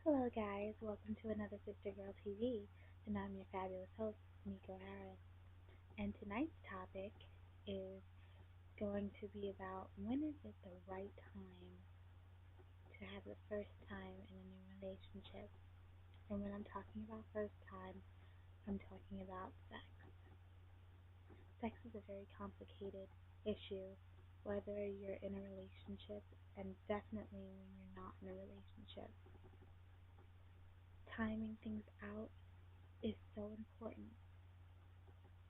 Hello, guys. Welcome to another Sister Girl TV, and I'm your fabulous host, Miko Harris. And tonight's topic is going to be about when is it the right time to have the first time in a new relationship. And when I'm talking about first time, I'm talking about sex. Sex is a very complicated issue, whether you're in a relationship and definitely when you're not in a relationship. Timing things out is so important.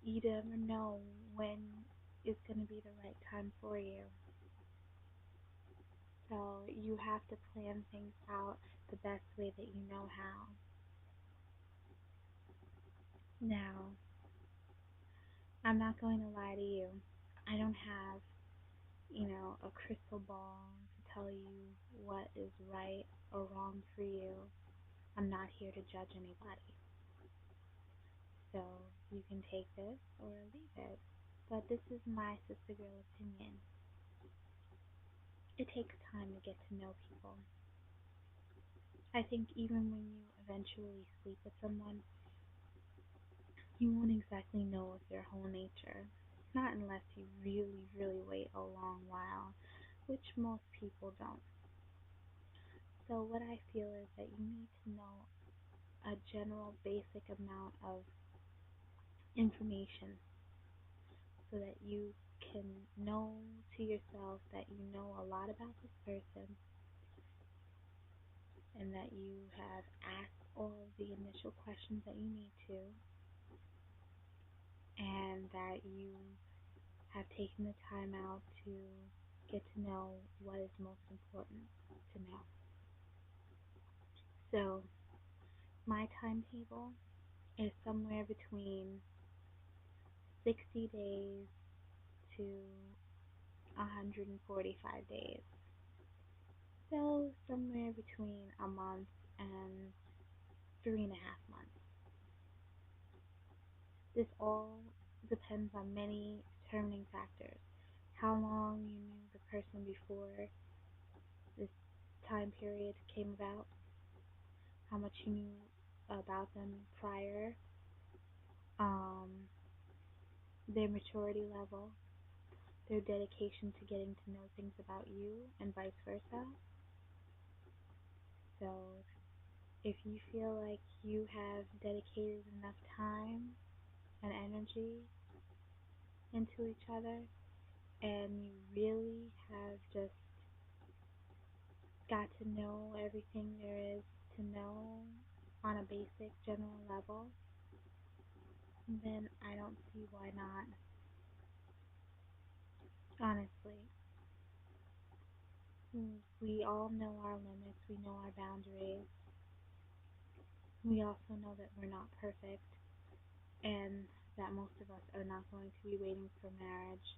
You never know when is going to be the right time for you. So you have to plan things out the best way that you know how. Now, I'm not going to lie to you. I don't have, a crystal ball to tell you what is right or wrong for you. I'm not here to judge anybody. So you can take this or leave it. But this is my sister girl opinion. It takes time to get to know people. I think even when you eventually sleep with someone, you won't exactly know of their whole nature. Not unless you really, really wait a long while, which most people don't. So what I feel is that you need to know a general basic amount of information so that you can know to yourself that you know a lot about this person and that you have asked all of the initial questions that you need to, and that you have taken the time out to get to know what is most important to know. So, my timetable is somewhere between 60 days to 145 days. So, somewhere between a month and 3.5 months. This all depends on many determining factors. How long you knew the person before this time period came about, how much you knew about them prior, um, their maturity level, their dedication to getting to know things about you, and vice versa. So, if you feel like you have dedicated enough time and energy into each other, and you really have just got to know everything there is to know on a basic general level, then I don't see why not. Honestly, we all know our limits, we know our boundaries. We also know that we're not perfect and that most of us are not going to be waiting for marriage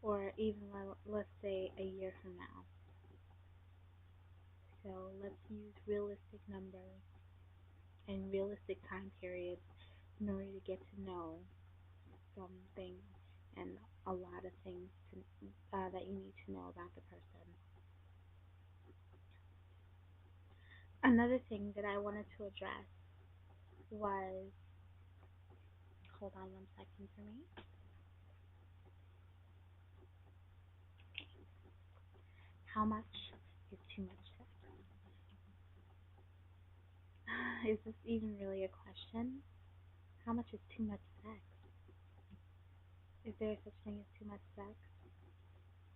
or even, let's say, a year from now. So let's use realistic numbers and realistic time periods in order to get to know something and a lot of things that you need to know about the person. Another thing that I wanted to address was, hold on 1 second for me. How much is too much sex? Is this even really a question? How much is too much sex? Is there such thing as too much sex?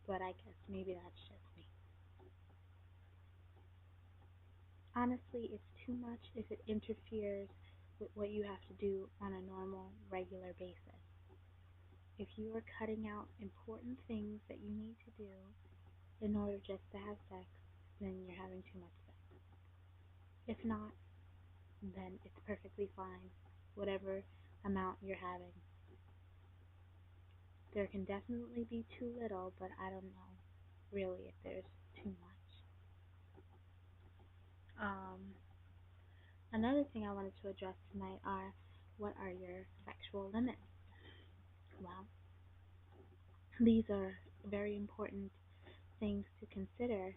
But I guess maybe that's just me. Honestly, it's too much if it interferes with what you have to do on a normal, regular basis. If you are cutting out important things that you need to do in order just to have sex, then you're having too much sex. If not, then it's perfectly fine, whatever amount you're having. There can definitely be too little, but I don't know really if there's too much. Another thing I wanted to address tonight are, what are your sexual limits? Well, these are very important things to consider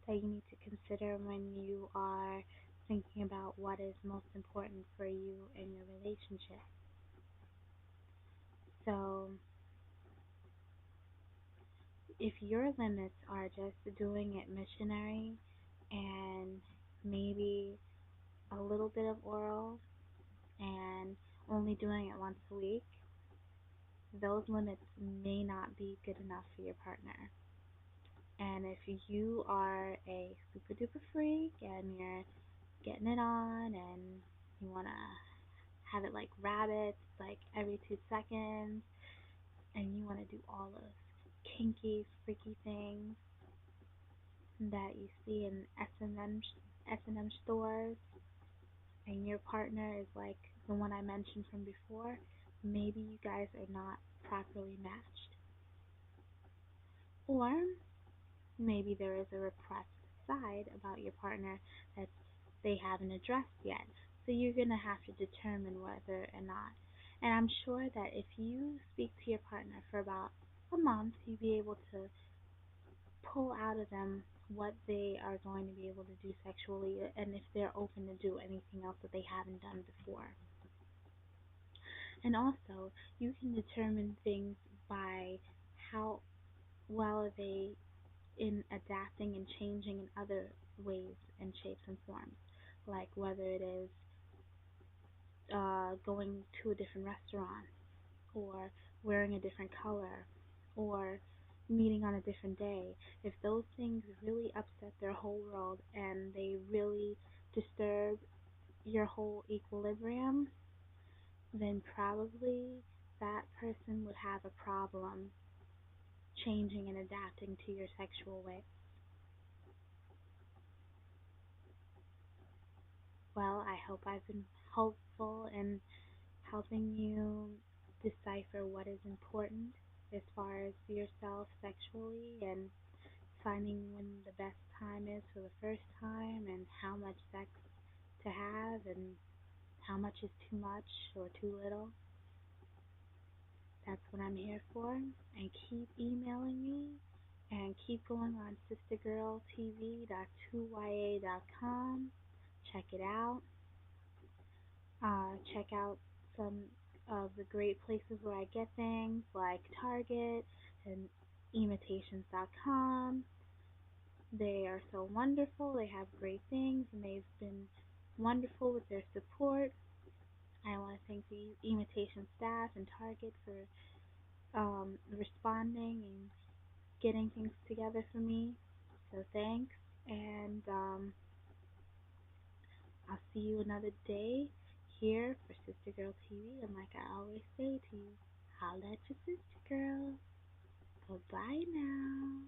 that you need to consider when you are thinking about what is most important for you in your relationship. So, if your limits are just doing it missionary and maybe a little bit of oral and only doing it once a week, those limits may not be good enough for your partner. And if you are a super duper freak and you're getting it on and you want to have it like rabbits, like every 2 seconds, and you want to do all those kinky, freaky things that you see in S&M stores, and your partner is like the one I mentioned from before, maybe you guys are not properly matched. Or maybe there is a repressed side about your partner that they haven't addressed yet. So you're going to have to determine whether or not. And I'm sure that if you speak to your partner for about a month, you'll be able to pull out of them what they are going to be able to do sexually and if they're open to do anything else that they haven't done before. And also, you can determine things by how well are they in adapting and changing in other ways and shapes and forms, like whether it is going to a different restaurant or wearing a different color or meeting on a different day. If those things really upset their whole world and they really disturb your whole equilibrium, then probably that person would have a problem changing and adapting to your sexual ways. Well, I hope I've been helpful in helping you decipher what is important as far as yourself sexually and finding when the best time is for the first time and how much sex to have and how much is too much or too little. That's what I'm here for. And keep emailing me and keep going on sistergirltv.2ya.com. Check it out. Check out some of the great places where I get things like Target and imitations.com. They are so wonderful. They have great things and they've been wonderful with their support. I want to thank the Imitation staff and Target for responding and getting things together for me. So thanks, and I'll see you another day here for Sister Girl TV. And like I always say to you, holla at your sister girl. Bye-bye now.